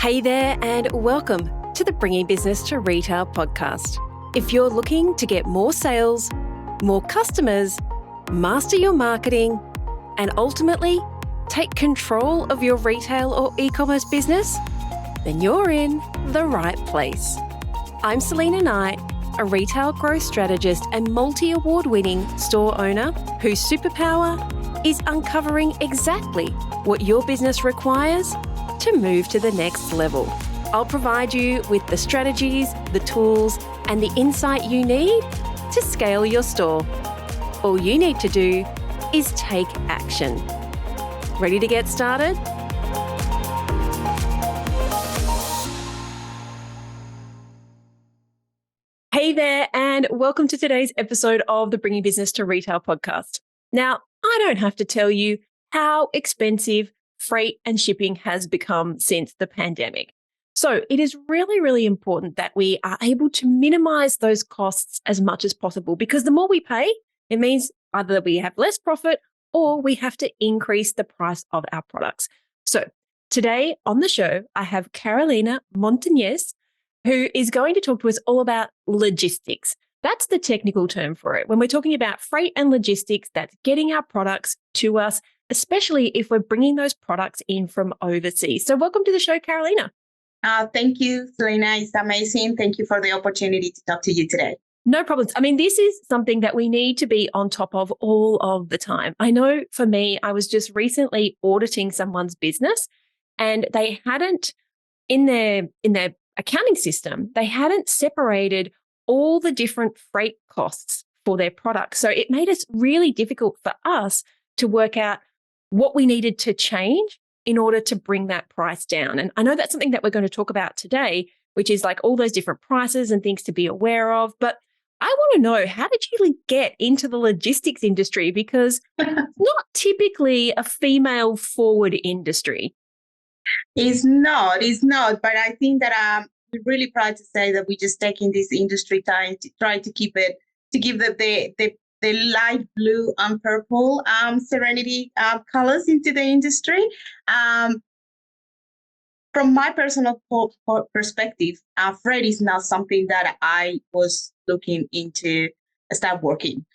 Hey there, and welcome to the Bringing Business to Retail podcast. If you're looking to get more sales, more customers, master your marketing, and ultimately take control of your retail or e-commerce business, then you're in the right place. I'm Selena Knight, a retail growth strategist and multi-award-winning store owner whose superpower is uncovering exactly what your business requires to move to the next level. I'll provide you with the strategies, the tools, and the insight you need to scale your store. All you need to do is take action. Ready to get started? Hey there, and welcome to today's episode of the Bringing Business to Retail podcast. Now, I don't have to tell you how expensive freight and shipping has become since the pandemic. So it is really, really important that we are able to minimize those costs as much as possible, because the more we pay, it means either we have less profit or we have to increase the price of our products. So today on the show, I have Carolina Montanez, who is going to talk to us all about logistics. That's the technical term for it. When we're talking about freight and logistics, that's getting our products to us, especially if we're bringing those products in from overseas. So welcome to the show, Carolina. Thank you, Selena. It's amazing. Thank you for the opportunity to talk to you today. No problems. I mean, this is something that we need to be on top of all of the time. I know for me, I was just recently auditing someone's business, and they hadn't, in their accounting system, they hadn't separated all the different freight costs for their products. So it made it really difficult for us to work out what we needed to change in order to bring that price down. And I know that's something that we're going to talk about today, which is like all those different prices and things to be aware of. But I want to know, how did you get into the logistics industry? Because it's not typically a female forward industry. It's not, but I think that we're really proud to say that we just take in this industry time to try to keep it, to give the light blue and purple serenity colors into the industry. From my personal perspective, freight is not something that I was looking into start working.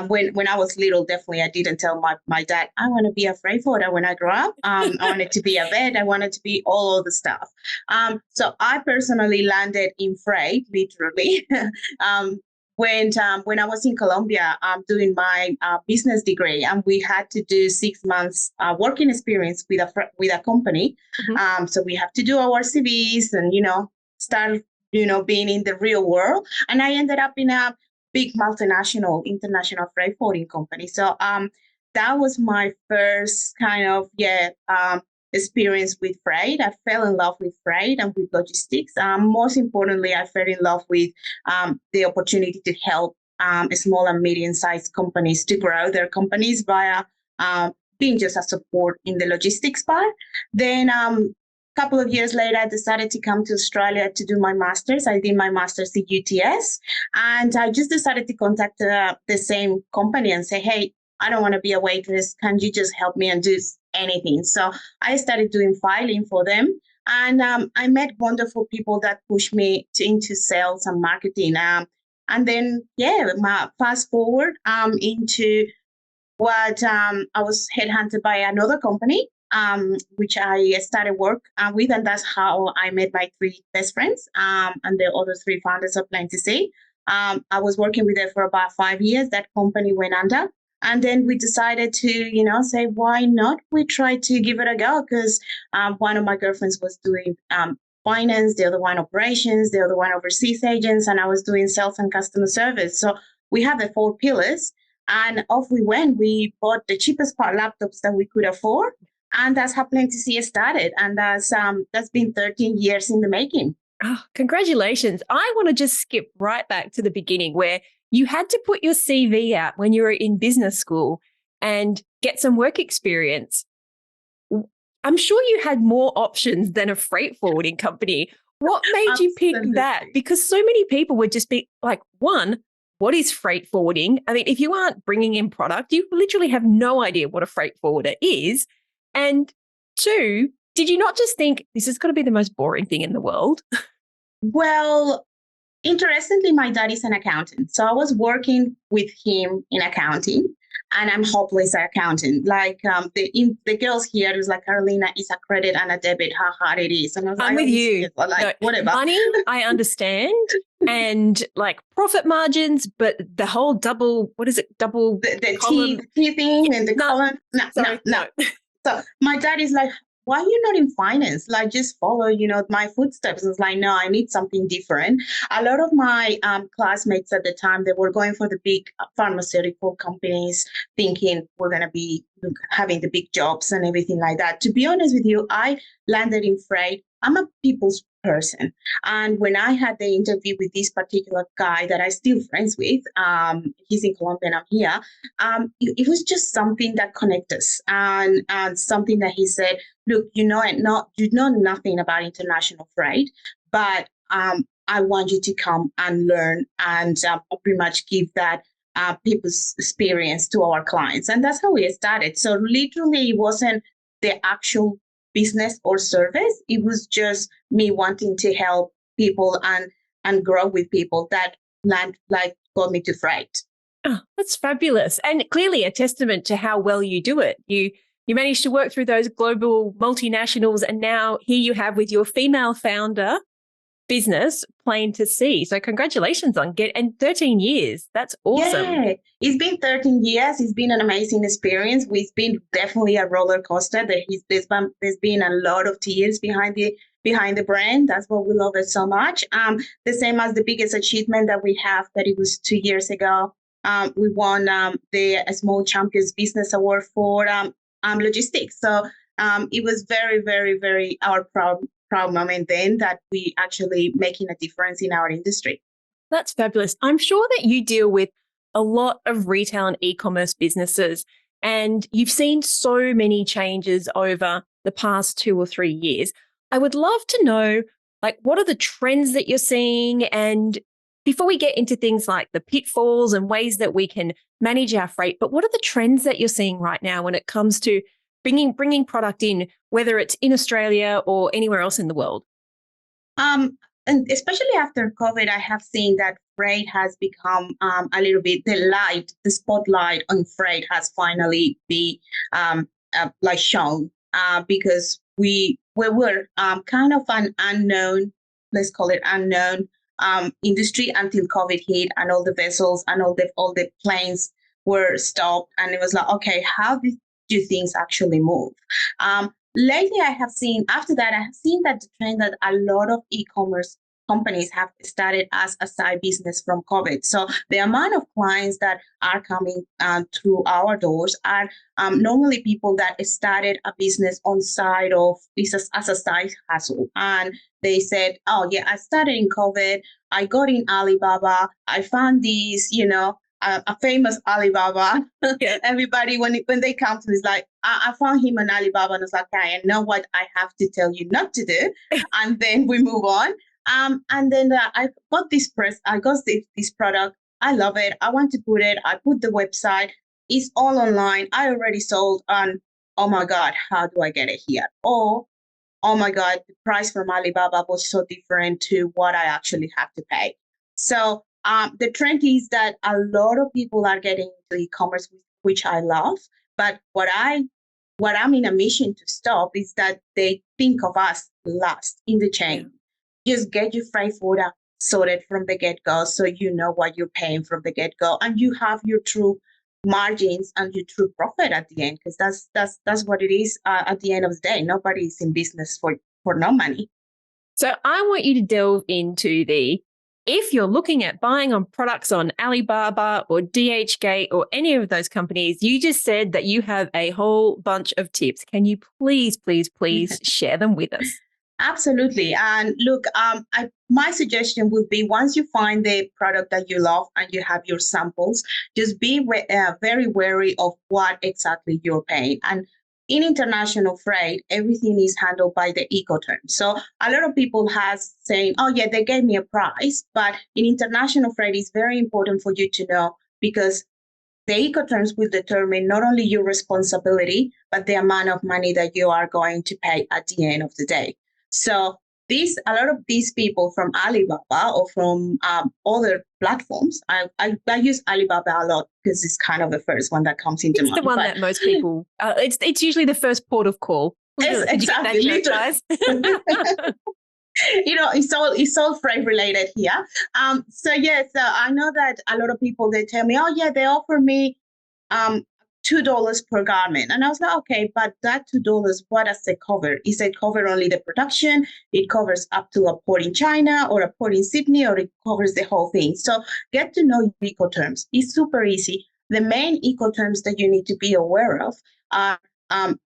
When I was little, definitely I didn't tell my dad, I want to be a freight forwarder when I grow up. I wanted to be a vet. I wanted to be all of the stuff. So I personally landed in freight, literally, when I was in Colombia doing my business degree, and we had to do 6 months working experience with a company. Mm-hmm. So we have to do our CVs and, start, being in the real world. And I ended up in a big multinational, international freight forwarding company. So that was my first kind of, experience with freight. I fell in love with freight and with logistics. Most importantly, I fell in love with the opportunity to help small and medium-sized companies to grow their companies via being just a support in the logistics part. Then couple of years later, I decided to come to Australia to do my master's. I did my master's at UTS, and I just decided to contact the same company and say, hey, I don't want to be a waitress. Can you just help me and do anything? So I started doing filing for them, and I met wonderful people that pushed me into sales and marketing. And then, fast forward into what I was headhunted by another company, which I started work with, and that's how I met my 3 best friends and the other 3 founders of Plenty C. I was working with them for about 5 years. That company went under, and then we decided to, say, why not? We tried to give it a go, because one of my girlfriends was doing finance, the other one operations, the other one overseas agents, and I was doing sales and customer service. So we have the 4 pillars, and off we went. We bought the cheapest laptops that we could afford. And that's how Plenty C started. And that's been 13 years in the making. Oh, congratulations. I want to just skip right back to the beginning, where you had to put your CV out when you were in business school and get some work experience. I'm sure you had more options than a freight forwarding company. What made you pick that? Because so many people would just be like, one, what is freight forwarding? I mean, if you aren't bringing in product, you literally have no idea what a freight forwarder is. And 2, Did you not just think this is going to be the most boring thing in the world? Well, interestingly, my dad is an accountant. So I was working with him in accounting, and I'm hopeless at accounting. Like the girls here is like, Carolina, is a credit and a debit, how hard it is. And I was I'm like, with you. like, No, whatever. money, I understand. And like profit margins, but the whole double, what is it? Double The column. T thing and the No, column. No, sorry, no. no. So my dad is like, why are you not in finance? Like, just follow, my footsteps. It's like, no, I need something different. A lot of my classmates at the time, they were going for the big pharmaceutical companies, thinking we're going to be having the big jobs and everything like that. To be honest with you, I landed in freight. I'm a people's person. And when I had the interview with this particular guy that I still friends with, he's in Colombia and I'm here, it was just something that connected us, and something that he said, look, you know nothing about international freight, but I want you to come and learn and pretty much give that people's experience to our clients. And that's how we started. So literally it wasn't the actual business or service. It was just me wanting to help people and grow with people that got me to freight. Oh, that's fabulous. And clearly a testament to how well you do it. You managed to work through those global multinationals, and now here you have with your female founder business, Plain to See. So congratulations on and 13 years. That's awesome. Yeah, it's been 13 years. It's been an amazing experience. It's been definitely a roller coaster. There's been a lot of tears behind the brand. That's what we love it so much. The same as the biggest achievement that we have, that it was 2 years ago. We won the Small Champions Business Award for logistics. So it was very, very, very our proud moment then, that we actually making a difference in our industry. That's fabulous. I'm sure that you deal with a lot of retail and e-commerce businesses, and you've seen so many changes over the past 2 or 3 years. I would love to know, like, what are the trends that you're seeing? And before we get into things like the pitfalls and ways that we can manage our freight, but what are the trends that you're seeing right now when it comes to bringing product in, whether it's in Australia or anywhere else in the world? And especially after COVID, I have seen that freight has become a little bit the spotlight on freight has finally be like shown, because we were kind of an unknown, let's call it unknown industry until COVID hit, and all the vessels and all the planes were stopped, and it was like, okay, how do things actually move? Lately, after that, I have seen that the trend that a lot of e-commerce companies have started as a side business from COVID. So the amount of clients that are coming through our doors are normally people that started a business on side of this as a side hustle. And they said, oh yeah, I started in COVID. I got in Alibaba. I found these, a famous Alibaba. Yeah. Everybody, when they come to me, is like, I found him on Alibaba, and it's like, okay, I know what I have to tell you not to do, and then we move on. And then I got this I got this product. I love it. I want to put it. I put the website. It's all online. I already sold, and oh my God, how do I get it here? Or oh my God, the price from Alibaba was so different to what I actually have to pay. So the trend is that a lot of people are getting into e-commerce, which I love. But what I'm in a mission to stop is that they think of us last in the chain. Yeah. Just get your freight forwarder sorted from the get-go, so you know what you're paying from the get-go, and you have your true margins and your true profit at the end, because that's what it is at the end of the day. Nobody is in business for no money. So I want you to delve into if you're looking at buying on products on Alibaba or DHgate or any of those companies, you just said that you have a whole bunch of tips. Can you please share them with us? Absolutely. And look, my suggestion would be, once you find the product that you love and you have your samples, just be very wary of what exactly you're paying. And in international freight, everything is handled by the Incoterm. So a lot of people has saying, oh yeah, they gave me a price. But in international freight, it's very important for you to know, because the Ecoterms will determine not only your responsibility, but the amount of money that you are going to pay at the end of the day. So a lot of these people from Alibaba or from other platforms, I use Alibaba a lot because it's kind of the first one that comes into mind. It's the one that most people, it's usually the first port of call. Exactly. Did you get that joke, guys? It's all freight related here. So I know that a lot of people, they tell me, oh yeah, they offer me $2 per garment. And I was like, okay, but that $2, what does it cover? Is it cover only the production? It covers up to a port in China or a port in Sydney, or it covers the whole thing. So get to know your Ecoterms. It's super easy. The main Ecoterms that you need to be aware of are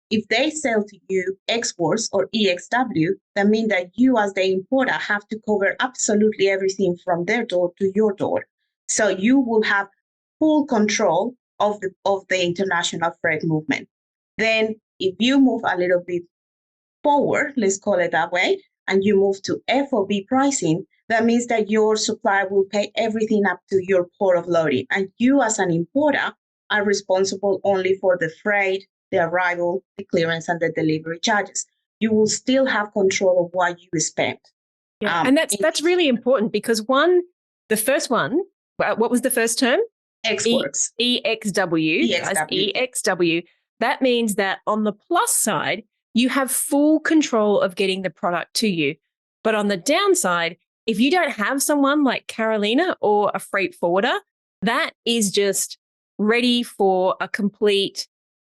if they sell to you exports or EXW, that means that you as the importer have to cover absolutely everything from their door to your door. So you will have full control of the international freight movement. Then if you move a little bit forward, let's call it that way, and you move to FOB pricing, that means that your supplier will pay everything up to your port of loading. And you as an importer are responsible only for the freight, the arrival, the clearance, and the delivery charges. You will still have control of what you spend. Yeah, and that's really important because the first one, what was the first term? Exports. EXW. EXW. That means that on the plus side, you have full control of getting the product to you. But on the downside, if you don't have someone like Carolina or a freight forwarder, that is just ready for a complete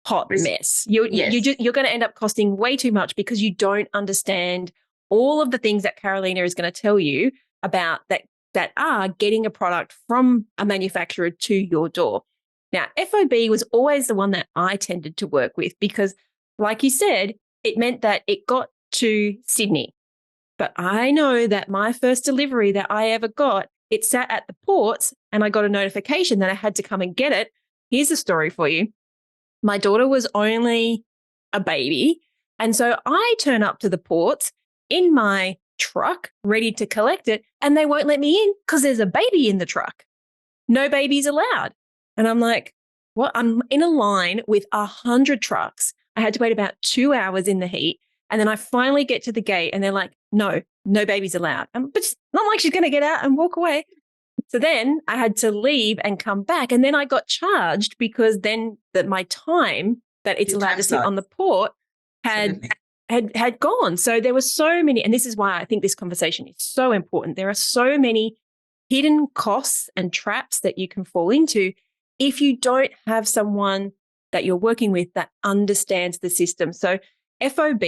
hot mess. You're going to end up costing way too much because you don't understand all of the things that Carolina is going to tell you about that are getting a product from a manufacturer to your door. Now, FOB was always the one that I tended to work with because, like you said, it meant that it got to Sydney. But I know that my first delivery that I ever got, it sat at the ports and I got a notification that I had to come and get it. Here's a story for you. My daughter was only a baby. And so I turn up to the ports in my truck ready to collect it, and they won't let me in because there's a baby in the truck. No babies allowed. And I'm like, what? I'm in a line with 100 trucks. I had to wait about 2 hours in the heat. And then I finally get to the gate and they're like, no babies allowed. But it's not like she's going to get out and walk away. So then I had to leave and come back. And then I got charged because then my time that it's allowed to sit on the port had gone. So there were so many, and this is why I think this conversation is so important. There are so many hidden costs and traps that you can fall into if you don't have someone that you're working with that understands the system. So FOB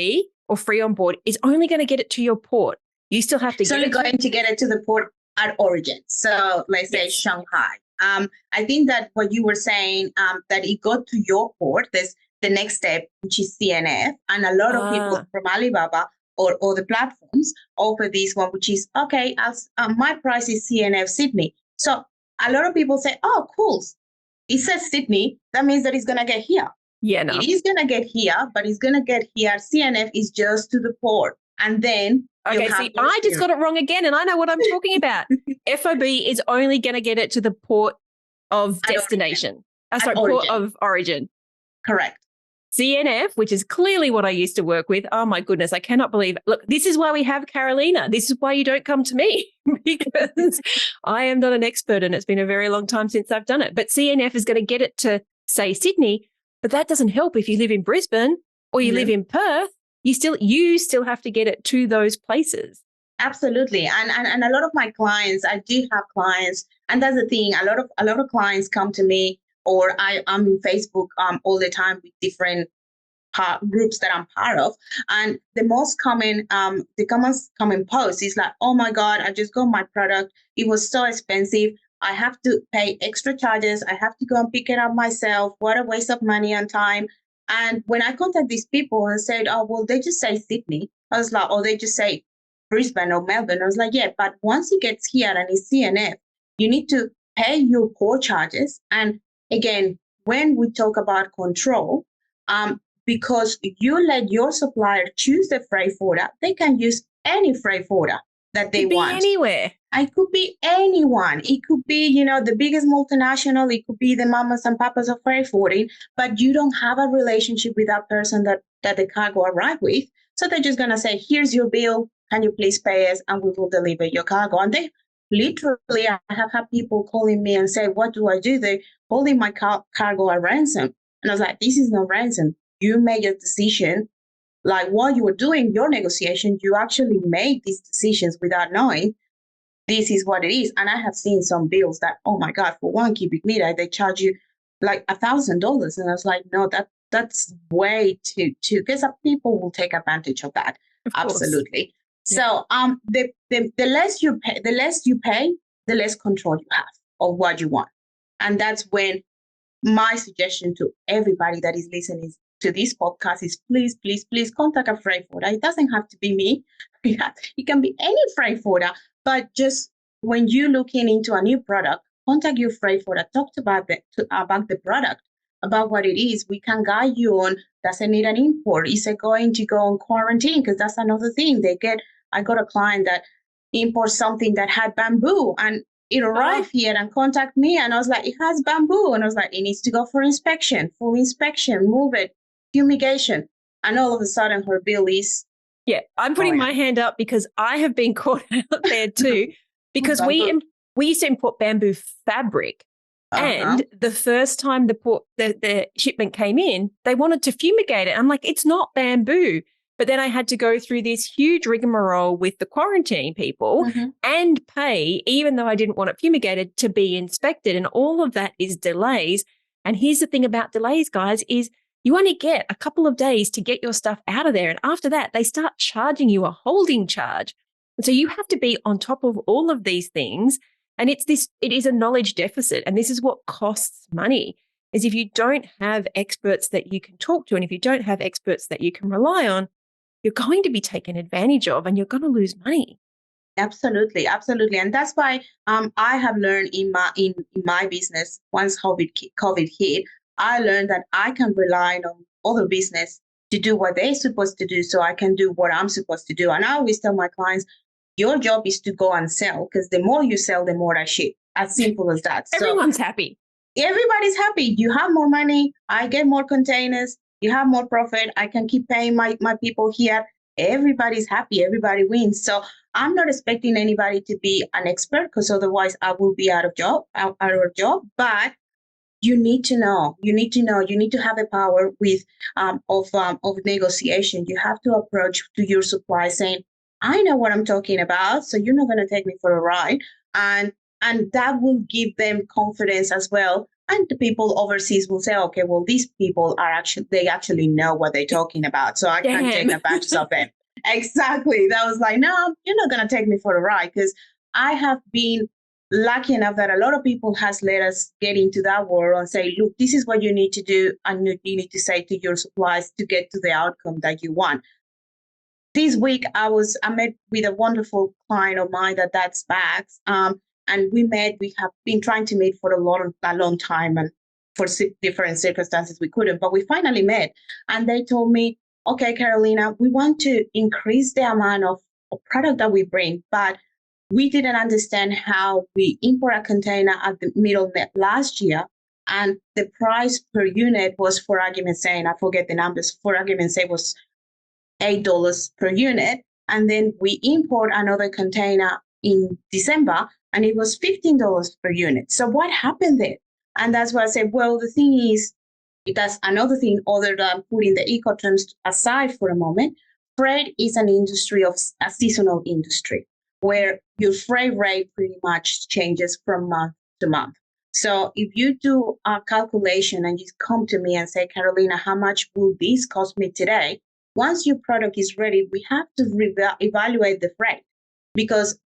or free on board is only going to get it to your port. You still have to it's only going to get it to the port at origin. So let's say Shanghai. I think that what you were saying, that it got to your port, there's the next step, which is CNF. And a lot of people from Alibaba or the platforms offer this one, which is, okay, as my price is CNF Sydney. So a lot of people say, oh, cool. It says Sydney. That means that it's going to get here. Yeah, no. It is going to get here, but it's going to get here. CNF is just to the port. And then okay, see, I just got it wrong again, and I know what I'm talking about. FOB is only going to get it to the port of destination. Port of origin. Correct. CNF, which is clearly what I used to work with. Oh my goodness, I cannot believe it. Look, this is why we have Carolina. This is why you don't come to me because I am not an expert and it's been a very long time since I've done it. But CNF is going to get it to, say, Sydney, but that doesn't help if you live in Brisbane or you live in Perth. You still have to get it to those places. Absolutely. And a lot of my clients, I do have clients, and that's the thing, a lot of clients come to me, or I'm in Facebook all the time with different groups that I'm part of. And the most common post is like, oh my God, I just got my product. It was so expensive. I have to pay extra charges. I have to go and pick it up myself. What a waste of money and time. And when I contact these people and said, oh, well, they just say Sydney. I was like, oh, they just say Brisbane or Melbourne. I was like, yeah, but once it gets here and it's CNF, you need to pay your core charges. And again, when we talk about control, because you let your supplier choose the freight forwarder, they can use any freight forwarder. that they Could be want. anywhere. It could be anyone. It could be, the biggest multinational. It could be the mamas and papas of freight forwarding, but you don't have a relationship with that person that the cargo arrived with. So they're just going to say, here's your bill. Can you please pay us? And we will deliver your cargo. And they literally, I have had people calling me and say, what do I do? They're holding my cargo at ransom. And I was like, this is no ransom. You made a decision. Like while you were doing your negotiation, you actually made these decisions without knowing this is what it is. And I have seen some bills that, oh my God, for 1 cubic meter, they charge you like $1,000. And I was like, no, that's way too, because people will take advantage of that. Of course. Absolutely. Yeah. So the less you pay, the less control you have of what you want. And that's when my suggestion to everybody that is listening to this podcast is please, please, please contact a freight forwarder. It doesn't have to be me. It can be any freight forwarder. But just when you're looking into a new product, contact your freight forwarder. Talk about the product, about what it is. We can guide you on, does it need an import? Is it going to go on quarantine? Because that's another thing. I got a client that imports something that had bamboo and it arrived here and contact me. And I was like, it has bamboo. And I was like, it needs to go for inspection, full inspection, move it, fumigation. And all of a sudden her bill is. Yeah, I'm putting my hand up because I have been caught out there too, because we used to import bamboo fabric. And the first time the shipment came in, they wanted to fumigate it. I'm like, it's not bamboo. But then I had to go through this huge rigmarole with the quarantine people and pay, even though I didn't want it fumigated, to be inspected. And all of that is delays. And here's the thing about delays, guys, is you only get a couple of days to get your stuff out of there. And after that, they start charging you a holding charge. And so you have to be on top of all of these things. And it is a knowledge deficit. And this is what costs money, is if you don't have experts that you can talk to, and if you don't have experts that you can rely on, you're going to be taken advantage of and you're going to lose money. Absolutely, absolutely. And that's why I have learned in my business, once COVID hit, I learned that I can rely on other business to do what they're supposed to do so I can do what I'm supposed to do. And I always tell my clients, your job is to go and sell, because the more you sell, the more I ship. As simple as that. Everyone's happy. Everybody's happy. You have more money. I get more containers. You have more profit. I can keep paying my people here. Everybody's happy. Everybody wins. So I'm not expecting anybody to be an expert, because otherwise I will be out of job. But you need to know. You need to have the power of negotiation. You have to approach to your supply saying, I know what I'm talking about, so you're not going to take me for a ride. And that will give them confidence as well. And the people overseas will say, okay, well, these people they actually know what they're talking about. So I can take advantage of them. Exactly. That was like, no, you're not going to take me for a ride, because I have been lucky enough that a lot of people has let us get into that world and say, look, this is what you need to do. And you need to say to your suppliers to get to the outcome that you want. This week, I met with a wonderful client of mine that's bags. And we have been trying to meet for a long time, and for different circumstances we couldn't, but we finally met. And they told me, okay, Carolina, we want to increase the amount of product that we bring, but we didn't understand how we import a container at the middle last year. And the price per unit was, for argument's sake, I forget the numbers, for argument's sake, was $8 per unit. And then we import another container in December, and it was $15 per unit. So what happened there? And that's why I said, well, the thing is, that's another thing other than putting the eco terms aside for a moment. Freight is an industry of a seasonal industry where your freight rate pretty much changes from month to month. So if you do a calculation and you come to me and say, Carolina, how much will this cost me today? Once your product is ready, we have to evaluate the freight, because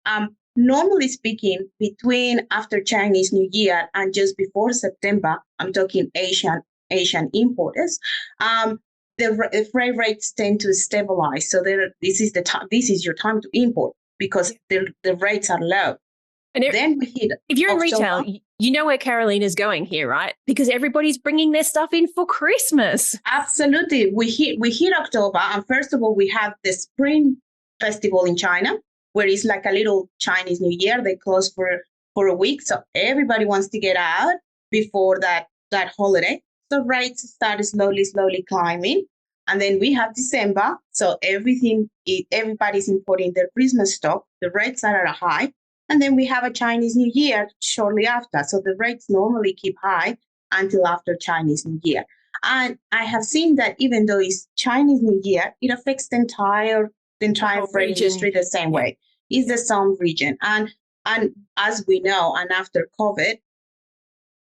normally speaking, between after Chinese New Year and just before September, I'm talking Asian importers, the freight rates tend to stabilize. So this is your time to import, because the rates are low. And then we hit. If you're in retail, you know where Carolina's going here, right? Because everybody's bringing their stuff in for Christmas. Absolutely. We hit October. And first of all, we have the Spring Festival in China, where it's like a little Chinese New Year. They close for a week. So everybody wants to get out before that holiday. So rates start slowly climbing. And then we have December. So everybody's importing their Christmas stock. The rates are at a high. And then we have a Chinese New Year shortly after. So the rates normally keep high until after Chinese New Year. And I have seen that even though it's Chinese New Year, it affects the entire freight industry the same way. It's the same region. And as we know, and after COVID,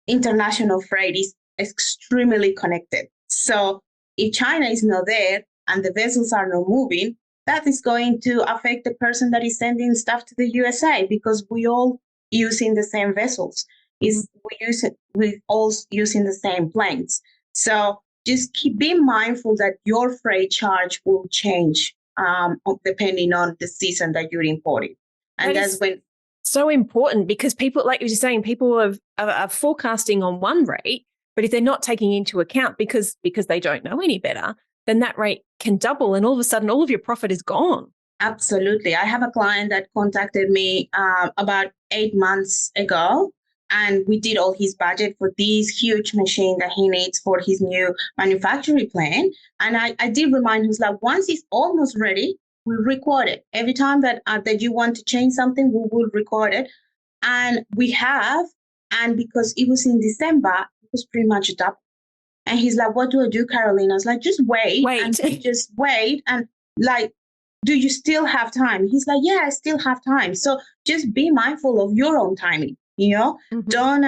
international freight is extremely connected. So if China is not there and the vessels are not moving, that is going to affect the person that is sending stuff to the USA, because we all using the same vessels. We all using the same planes. So just being mindful that your freight charge will change depending on the season that you're importing. And that's when so important, because people, like you're saying, people are forecasting on one rate, but if they're not taking into account because they don't know any better, then that rate can double and all of a sudden all of your profit is gone. Absolutely. I have a client that contacted me about 8 months ago, and we did all his budget for this huge machine that he needs for his new manufacturing plant. And I did remind him, like, once it's almost ready, we record it. Every time that you want to change something, we will record it. And we have, and because it was in December, it was pretty much double. And he's like, what do I do, Carolina? I was like, just wait. And just wait. And like, do you still have time? He's like, yeah, I still have time. So just be mindful of your own timing, Mm-hmm. Don't,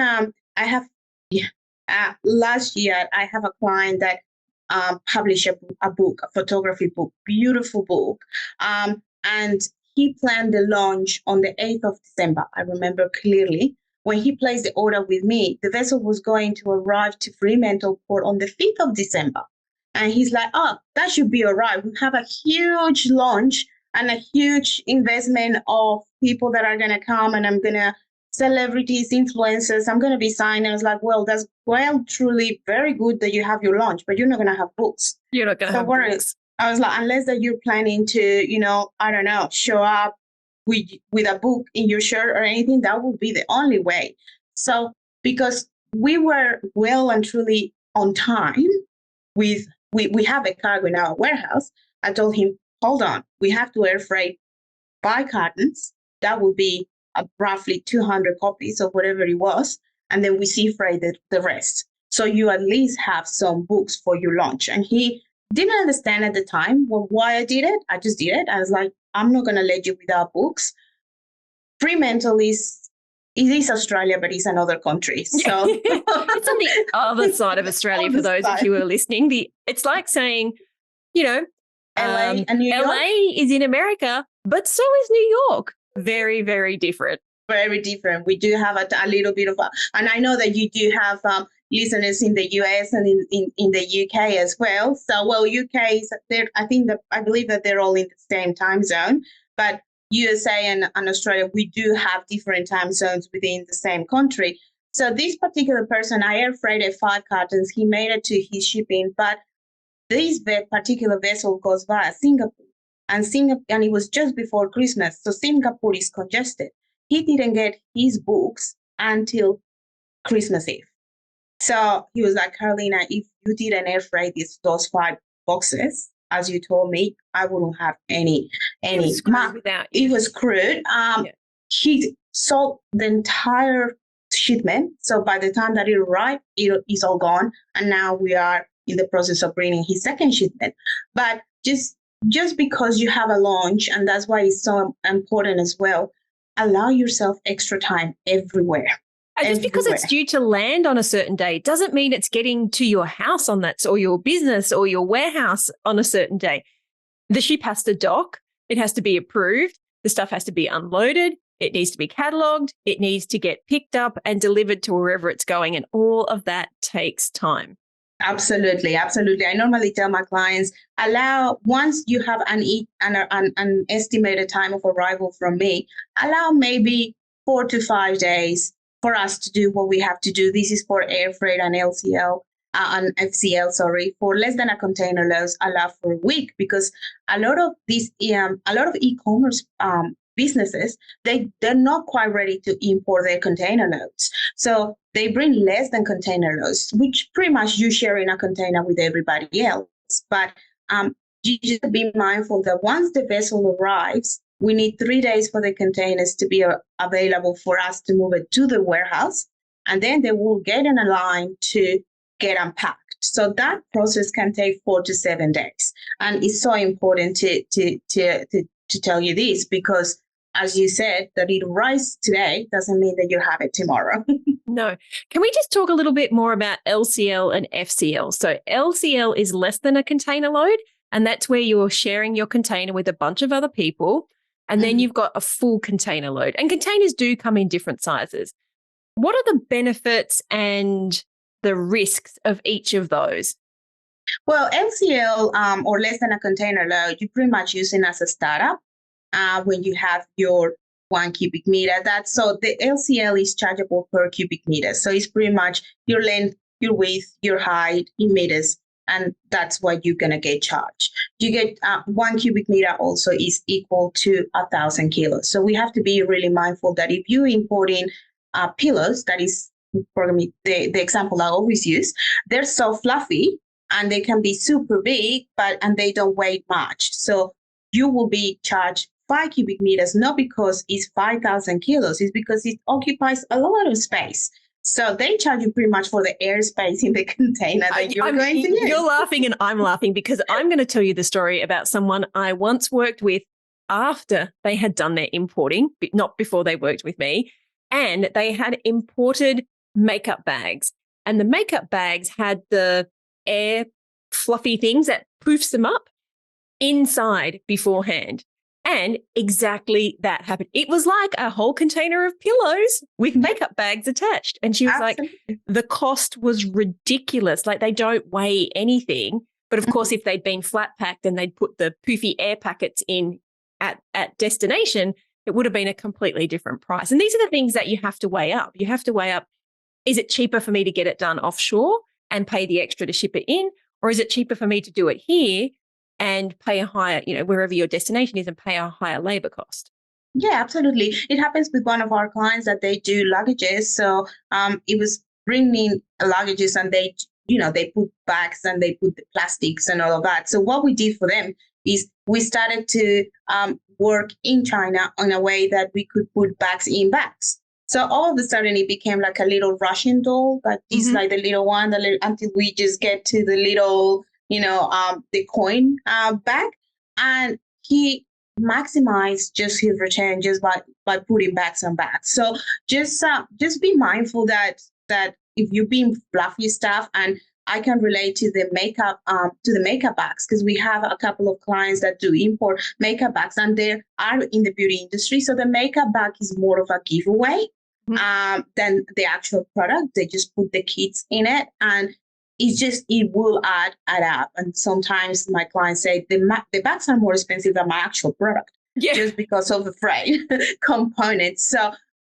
last year, I have a client that published a book, a photography book, beautiful book. And he planned the launch on the 8th of December. I remember clearly. When he placed the order with me, the vessel was going to arrive to Fremantle Port on the 5th of December. And he's like, oh, that should be all right. We have a huge launch and a huge investment of people that are going to come, and I'm going to celebrities, influencers, I'm going to be signing. I was like, well, that's truly very good that you have your launch, but you're not going to have books. You're not going to have books. I was like, unless that you're planning to, I don't know, show up with a book in your shirt or anything, that would be the only way. So because we were well and truly on time we have a cargo in our warehouse, I told him, hold on, we have to air freight 5 cartons. That would be roughly 200 copies of whatever it was. And then we sea freight the rest. So you at least have some books for your launch. And he didn't understand at the time why I did it. I just did it. I was like, I'm not going to let you without books. Fremantle is Australia, but it's another country. So it's on the other side of Australia for those of you who are listening. It's like saying, LA and New York. LA is in America, but so is New York. Very, very different. Very different. We do have a little bit of and I know that you do have listeners in the US and in the UK as well. So, UK is there. I believe that they're all in the same time zone, but USA and Australia, we do have different time zones within the same country. So this particular person, I air freighted 5 cartons. He made it to his shipping, but this particular vessel goes via Singapore. And it was just before Christmas, so Singapore is congested. He didn't get his books until Christmas Eve. So he was like, Carolina, if you didn't air freight those 5 boxes, as you told me, I wouldn't have any. It was screwed without you. It was screwed. He sold the entire shipment. So by the time that it arrived, it's all gone. And now we are in the process of bringing his second shipment. But just because you have a launch, and that's why it's so important as well, allow yourself extra time everywhere. Just because it's due to land on a certain day doesn't mean it's getting to your house on that, or your business or your warehouse on a certain day. The ship has to dock. It has to be approved. The stuff has to be unloaded. It needs to be catalogued. It needs to get picked up and delivered to wherever it's going. And all of that takes time. Absolutely. Absolutely. I normally tell my clients, once you have an estimated time of arrival from me, allow maybe 4 to 5 days for us to do what we have to do. This is for air freight and LCL and FCL, for less than a container loads, allow for a week, because a lot of e-commerce businesses, they're not quite ready to import their container loads. So they bring less than container loads, which pretty much you share in a container with everybody else. But you just be mindful that once the vessel arrives, we need 3 days for the containers to be available for us to move it to the warehouse. And then they will get in a line to get unpacked. So that process can take 4 to 7 days. And it's so important to tell you this, because as you said, that it arrives today doesn't mean that you have it tomorrow. No. Can we just talk a little bit more about LCL and FCL? So LCL is less than a container load, and that's where you're sharing your container with a bunch of other people. And then you've got a full container load. And containers do come in different sizes. What are the benefits and the risks of each of those? Well, LCL or less than a container load, you're pretty much using as a startup when you have your 1 cubic meter. So the LCL is chargeable per cubic meter. So it's pretty much your length, your width, your height in meters, and that's what you're going to get charged. You get 1 cubic meter also is equal to 1,000 kilos. So we have to be really mindful that if you're importing pillows, that is for me the example I always use, they're so fluffy and they can be super big, and they don't weigh much. So you will be charged 5 cubic meters, not because it's 5,000 kilos, it's because it occupies a lot of space. So they charge you pretty much for the airspace in the container that you're going to use. You're laughing and I'm laughing because I'm going to tell you the story about someone I once worked with after they had done their importing, but not before they worked with me. And they had imported makeup bags. And the makeup bags had the air fluffy things that poofs them up inside beforehand. And exactly that happened. It was like a whole container of pillows with makeup bags attached. And she was like, the cost was ridiculous. Like they don't weigh anything. But of course, if they'd been flat packed and they'd put the poofy air packets in at destination, it would have been a completely different price. And these are the things that you have to weigh up. You have to weigh up, is it cheaper for me to get it done offshore and pay the extra to ship it in? Or is it cheaper for me to do it here and pay a higher, wherever your destination is, and pay a higher labor cost? Yeah, absolutely. It happens with one of our clients that they do luggages. So it was bringing luggages and they put bags and they put the plastics and all of that. So what we did for them is we started to work in China on a way that we could put bags in bags. So all of a sudden it became like a little Russian doll that is like the little one, until we just get to the little, the coin bag. And he maximized just his return just by putting bags on bags. So just be mindful that if you're being fluffy stuff, and I can relate to the makeup bags, because we have a couple of clients that do import makeup bags and they are in the beauty industry. So the makeup bag is more of a giveaway than the actual product. They just put the kits in it, and it will add up. And sometimes my clients say the bags are more expensive than my actual product, just because of the freight components. So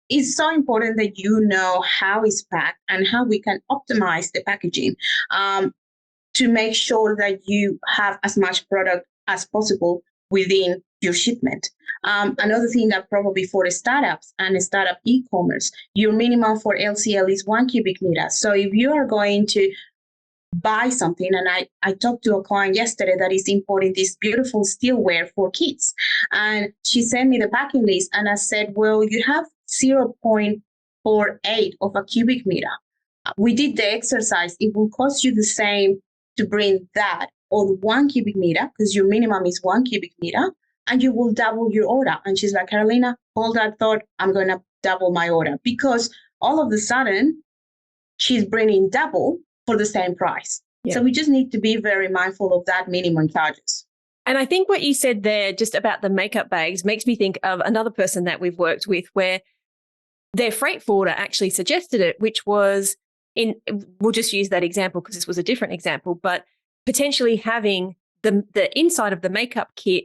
it's so important that you know how it's packed and how we can optimize the packaging to make sure that you have as much product as possible within your shipment. Another thing that probably for the startups and startup e-commerce, your minimum for LCL is 1 cubic meter. So if you are going to buy something, and I talked to a client yesterday that is importing this beautiful steelware for kids, and she sent me the packing list, and I said, well, you have 0.48 of a cubic meter. We did the exercise. It will cost you the same to bring that or 1 cubic meter, because your minimum is 1 cubic meter, and you will double your order. And she's like, Carolina, hold that thought. I'm going to double my order, because all of a sudden she's bringing double for the same price. Yeah. So we just need to be very mindful of that minimum charges. And I think what you said there just about the makeup bags makes me think of another person that we've worked with where their freight forwarder actually suggested it, which was we'll just use that example because this was a different example, but potentially having the inside of the makeup kit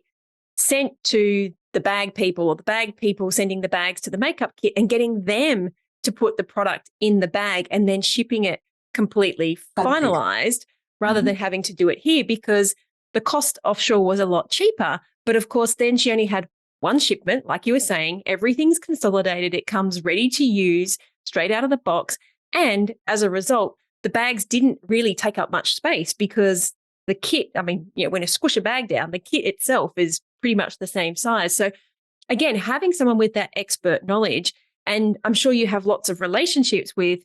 sent to the bag people, or the bag people sending the bags to the makeup kit, and getting them to put the product in the bag and then shipping it completely finalized rather than having to do it here, because the cost offshore was a lot cheaper. But of course, then she only had one shipment, like you were saying, everything's consolidated. It comes ready to use straight out of the box. And as a result, the bags didn't really take up much space because the kit, I mean, when you squish a bag down, the kit itself is pretty much the same size. So again, having someone with that expert knowledge, and I'm sure you have lots of relationships with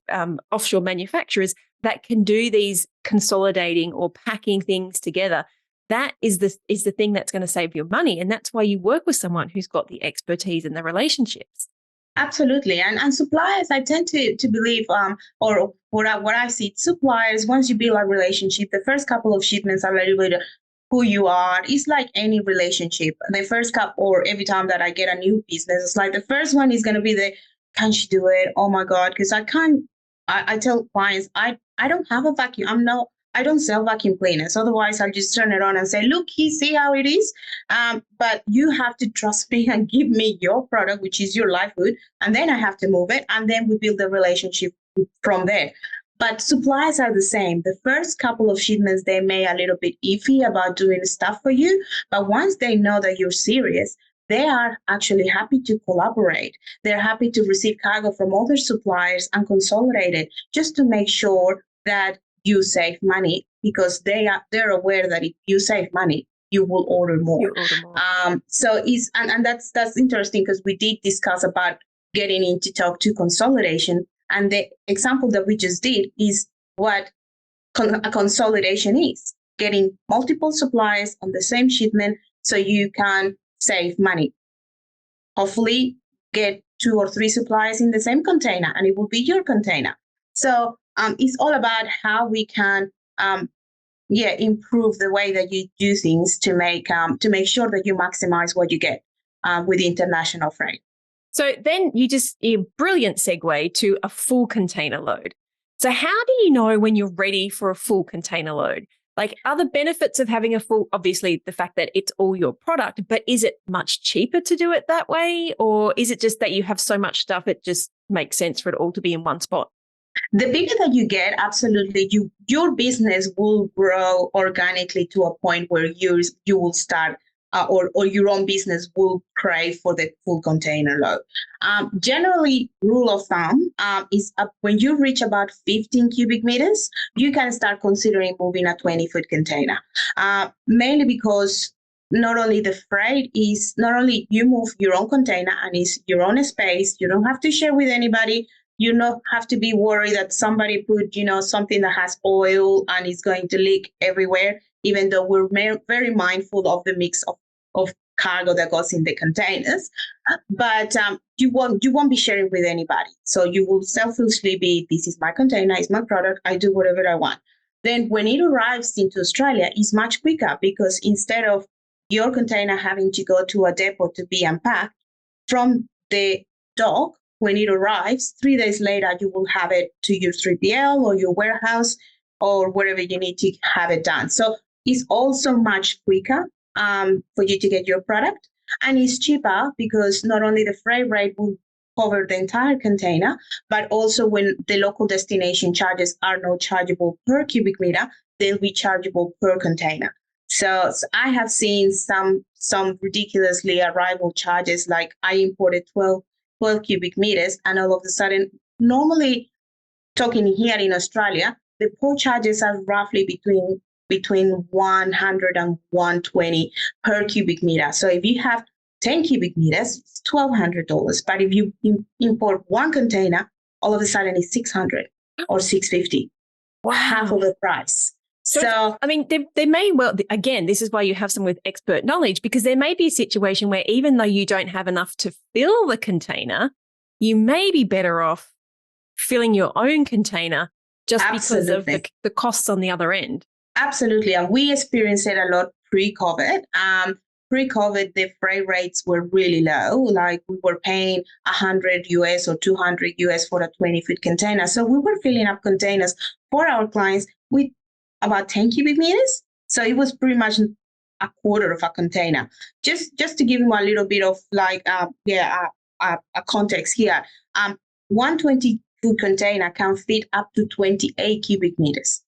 offshore manufacturers that can do these consolidating or packing things together. That is the thing that's going to save your money. And that's why you work with someone who's got the expertise and the relationships. Absolutely. And suppliers, I tend to believe, or what I see, suppliers, once you build a relationship, the first couple of shipments are a little bit who you are. It's like any relationship. The first couple, or every time that I get a new business, it's like the first one is going to be can she do it? Oh my God. Because I can't, I tell clients, I don't have a vacuum. I don't sell vacuum cleaners. Otherwise, I'll just turn it on and say, look, see how it is. But you have to trust me and give me your product, which is your livelihood. And then I have to move it. And then we build a relationship from there. But suppliers are the same. The first couple of shipments, they may a little bit iffy about doing stuff for you. But once they know that you're serious, they are actually happy to collaborate. They're happy to receive cargo from other suppliers and consolidate it just to make sure that you save money, because they're aware that if you save money, you will order more. So that's interesting, because we did discuss about getting into talk to consolidation, and the example that we just did is what a consolidation is: getting multiple suppliers on the same shipment so you can save money. Hopefully, get 2 or 3 suppliers in the same container, and it will be your container. So it's all about how we can, improve the way that you do things to make sure that you maximize what you get with international freight. So then a brilliant segue to a full container load. So how do you know when you're ready for a full container load? Like, are the benefits of having a full, obviously the fact that it's all your product, but is it much cheaper to do it that way? Or is it just that you have so much stuff, it just makes sense for it all to be in one spot? The bigger that you get, absolutely, your business will grow organically to a point where you will start, or your own business will crave for the full container load. Generally, rule of thumb is when you reach about 15 cubic meters, you can start considering moving a 20-foot container, mainly because not only you move your own container and it's your own space, you don't have to share with anybody. You don't have to be worried that somebody put, something that has oil and is going to leak everywhere, even though we're very mindful of the mix of cargo that goes in the containers. But you won't be sharing with anybody. So you will selfishly be, this is my container, it's my product, I do whatever I want. Then when it arrives into Australia, it's much quicker, because instead of your container having to go to a depot to be unpacked, from the dock, when it arrives, 3 days later, you will have it to your 3PL or your warehouse or wherever you need to have it done. So it's also much quicker for you to get your product. And it's cheaper, because not only the freight rate will cover the entire container, but also when the local destination charges are not chargeable per cubic meter, they'll be chargeable per container. So I have seen some ridiculously arrival charges, like I imported 12 cubic meters, and all of a sudden, normally talking here in Australia, the port charges are roughly between 100 and 120 per cubic meter. So if you have 10 cubic meters, it's $1,200. But if you import one container, all of a sudden it's 600 or 650, wow. Half of the price. So I mean, there may well, again, this is why you have someone with expert knowledge, because there may be a situation where even though you don't have enough to fill the container, you may be better off filling your own container just absolutely. Because of the costs on the other end. Absolutely. And we experienced it a lot pre-COVID. Pre-COVID, the freight rates were really low. Like we were paying $100 or $200 for a 20-foot container. So we were filling up containers for our clients with about 10 cubic meters. So it was pretty much a quarter of a container. Just to give you a little bit of a context here. 120-foot container can fit up to 28 cubic meters.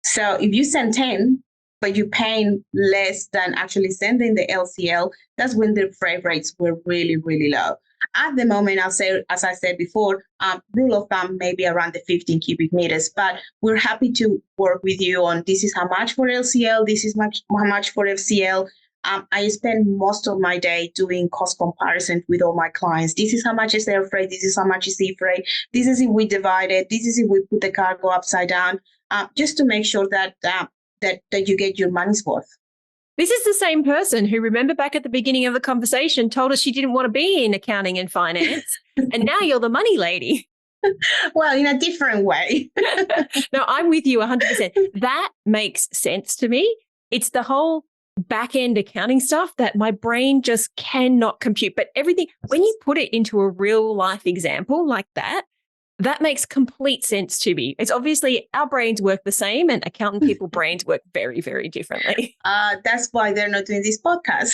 So if you send 10, but you're paying less than actually sending the LCL, that's when the freight rates were really, really low. At the moment, I'll say, as I said before, rule of thumb maybe around the 15 cubic meters, but we're happy to work with you on this is how much for LCL, this is how much for FCL. I spend most of my day doing cost comparison with all my clients. This is how much is air freight, this is how much is sea freight, this is if we divide it, this is if we put the cargo upside down, just to make sure that you get your money's worth. This is the same person who, remember back at the beginning of the conversation, told us she didn't want to be in accounting and finance. And now you're the money lady. Well, in a different way. No, I'm with you 100%. That makes sense to me. It's the whole back-end accounting stuff that my brain just cannot compute. But everything, when you put it into a real life example like that, that makes complete sense to me. It's obviously our brains work the same and accountant people brains work very, very differently. That's why they're not doing this podcast.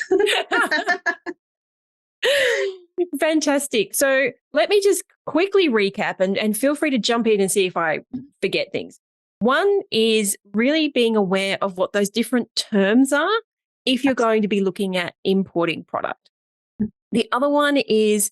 Fantastic. So let me just quickly recap and feel free to jump in and see if I forget things. One is really being aware of what those different terms are if you're going to be looking at importing product. The other one is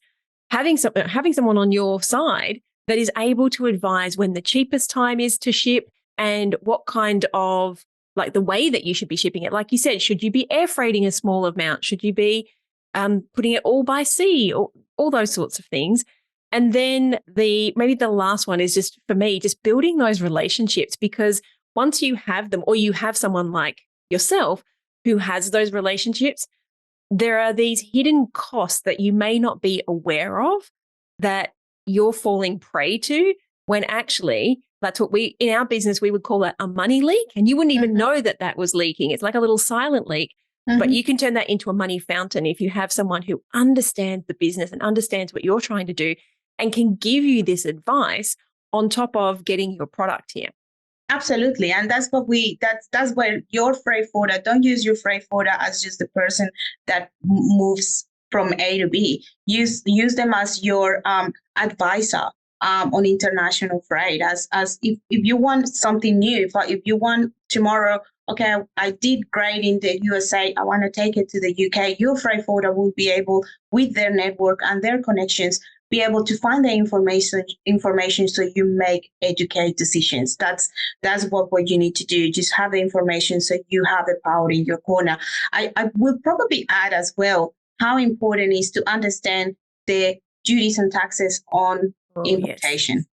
having someone on your side that is able to advise when the cheapest time is to ship and what kind of, like, the way that you should be shipping it. Like you said, should you be air freighting a small amount? Should you be putting it all by sea, or all those sorts of things? And then maybe the last one is just, for me, just building those relationships, because once you have them, or you have someone like yourself who has those relationships, there are these hidden costs that you may not be aware of that you're falling prey to, when actually that's what in our business, we would call that a money leak. And you wouldn't even know that was leaking. It's like a little silent leak. But you can turn that into a money fountain if you have someone who understands the business and understands what you're trying to do and can give you this advice on top of getting your product here. Absolutely. And that's where your freight forwarder, don't use your freight forwarder as just the person that moves from A to B. Use them as your advisor on international freight. As if you want something new, if you want tomorrow, okay, I did great in the USA, I want to take it to the UK, your freight forwarder will be able, with their network and their connections, be able to find the information so you make educated decisions. That's what you need to do. Just have the information so you have the power in your corner. I will probably add as well how important it is to understand the duties and taxes on importation. Yes.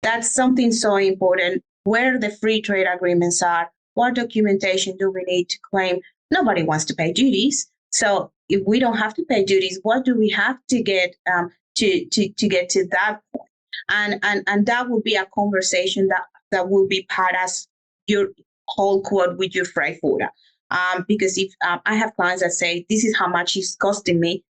That's something so important. Where the free trade agreements are, what documentation do we need to claim? Nobody wants to pay duties. So if we don't have to pay duties, what do we have to get to get to that point? And that will be a conversation that will be part as your whole quote with your freight forwarder. Because if I have clients that say, this is how much it's costing me,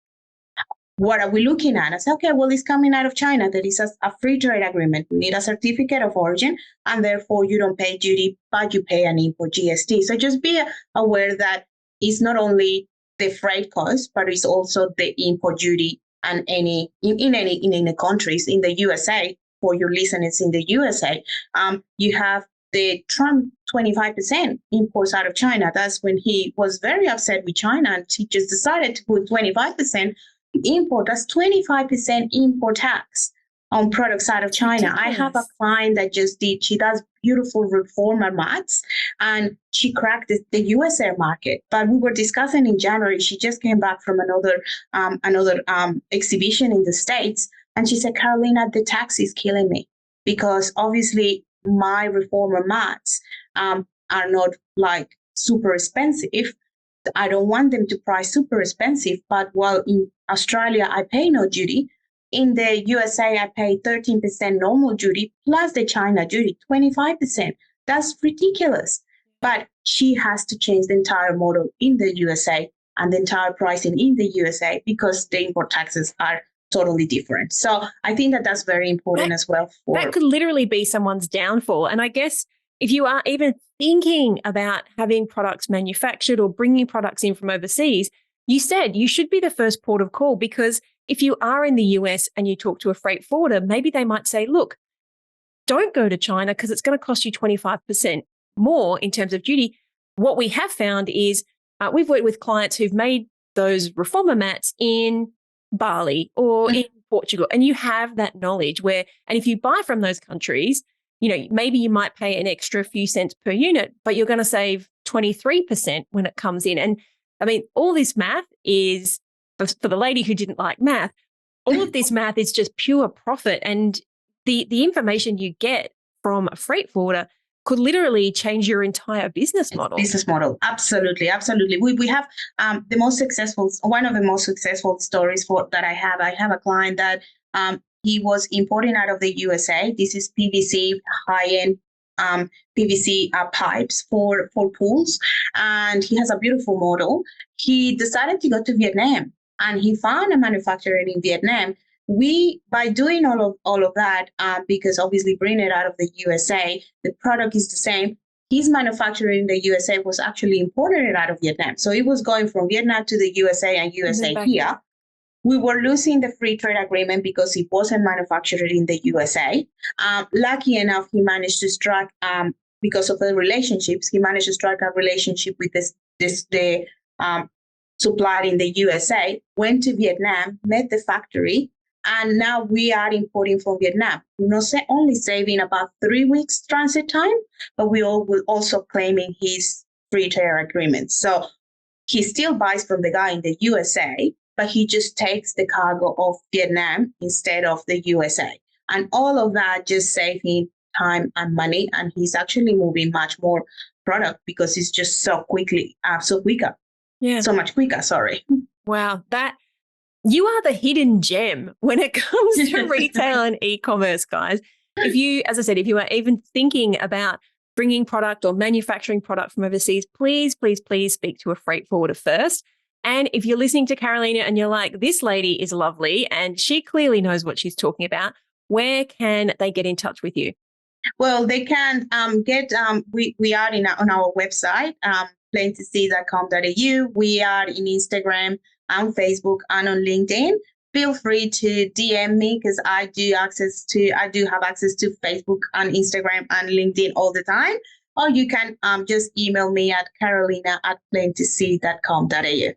what are we looking at? I say, okay, well, it's coming out of China. There is a free trade agreement. We need a certificate of origin, and therefore you don't pay duty, but you pay an import GST. So just be aware that it's not only the freight cost, but it's also the import duty and in any countries. In the USA, for your listeners in the USA, you have the Trump 25% imports out of China. That's when he was very upset with China, and he just decided to put 25% import. That's 25% import tax on products out of China. I have a client that she does beautiful reformer mats, and she cracked the USA market. But we were discussing in January, she just came back from another exhibition in the States, and she said, Carolina, the tax is killing me, because obviously my reformer mats are not like super expensive. I don't want them to price super expensive, but while in Australia I pay no duty, in the USA I pay 13% normal duty plus the China duty, 25%. That's ridiculous. But she has to change the entire model in the USA and the entire pricing in the USA, because the import taxes are totally different. So I think that's very important as well. That could literally be someone's downfall. And I guess if you are even thinking about having products manufactured or bringing products in from overseas, you said you should be the first port of call, because if you are in the US and you talk to a freight forwarder, maybe they might say, look, don't go to China because it's going to cost you 25% more in terms of duty. what we have found is we've worked with clients who've made those reformer mats in Bali or in Portugal, and you have that knowledge and if you buy from those countries, maybe you might pay an extra few cents per unit, but you're going to save 23% when it comes in. And I mean, all this math is, for the lady who didn't like math, all of this math is just pure profit. And the information you get from a freight forwarder could literally change your entire business model. Absolutely. We have one of the most successful stories that I have. I have a client that he was importing out of the USA. This is PVC, high-end PVC pipes for pools. And he has a beautiful model. He decided to go to Vietnam, and he found a manufacturer in Vietnam. By doing all of that, because obviously bringing it out of the USA, the product is the same. His manufacturer in the USA was actually imported out of Vietnam. So it was going from Vietnam to the USA and USA here. We were losing the free trade agreement because it wasn't manufactured in the USA. Lucky enough, he managed to strike, because of the relationships, he managed to strike a relationship with the supplier in the USA, went to Vietnam, met the factory, and now we are importing from Vietnam. We're not only saving about 3 weeks transit time, but we will also claiming his free trade agreement. So he still buys from the guy in the USA, but he just takes the cargo of Vietnam instead of the USA. And all of that just saving time and money. And he's actually moving much more product because it's just so much quicker, sorry. Wow, you are the hidden gem when it comes to retail and e-commerce, guys. If you are even thinking about bringing product or manufacturing product from overseas, please speak to a freight forwarder first. And if you're listening to Carolina and you're like, this lady is lovely and she clearly knows what she's talking about, where can they get in touch with you? Well, they can we are on our website, plaintosee.com.au. We are in Instagram, on Facebook, and on LinkedIn. Feel free to DM me because I do have access to Facebook and Instagram and LinkedIn all the time. Or you can just email me at carolina@plaintosee.com.au.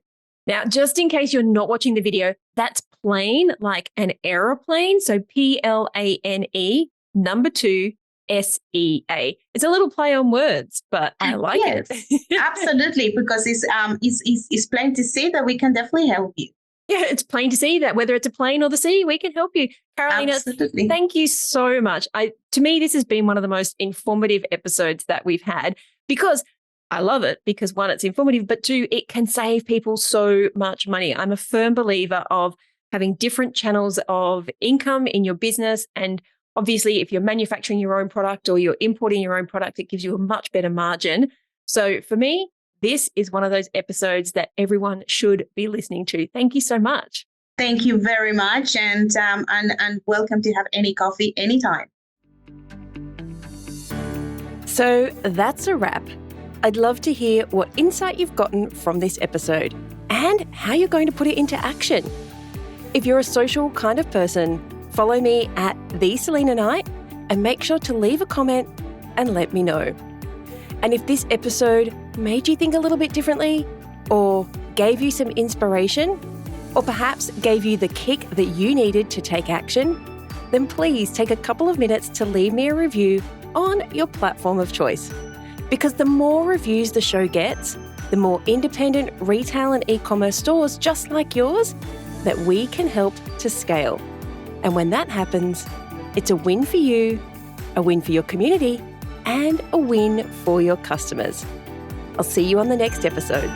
Now, just in case you're not watching the video, that's plane like an aeroplane. So PLANE 2 SEA. It's a little play on words, but I like it. Absolutely, because it's plain to see that we can definitely help you. Yeah, it's plain to see that whether it's a plane or the sea, we can help you. Carolina, absolutely. Thank you so much. To me, this has been one of the most informative episodes that we've had because I love it because one, it's informative, but two, it can save people so much money. I'm a firm believer of having different channels of income in your business. And obviously, if you're manufacturing your own product or you're importing your own product, it gives you a much better margin. So for me, this is one of those episodes that everyone should be listening to. Thank you so much. Thank you very much. And welcome to have any coffee anytime. So that's a wrap. I'd love to hear what insight you've gotten from this episode and how you're going to put it into action. If you're a social kind of person, follow me at @TheSelena and make sure to leave a comment and let me know. And if this episode made you think a little bit differently or gave you some inspiration or perhaps gave you the kick that you needed to take action, then please take a couple of minutes to leave me a review on your platform of choice. Because the more reviews the show gets, the more independent retail and e-commerce stores just like yours that we can help to scale. And when that happens, it's a win for you, a win for your community, and a win for your customers. I'll see you on the next episode.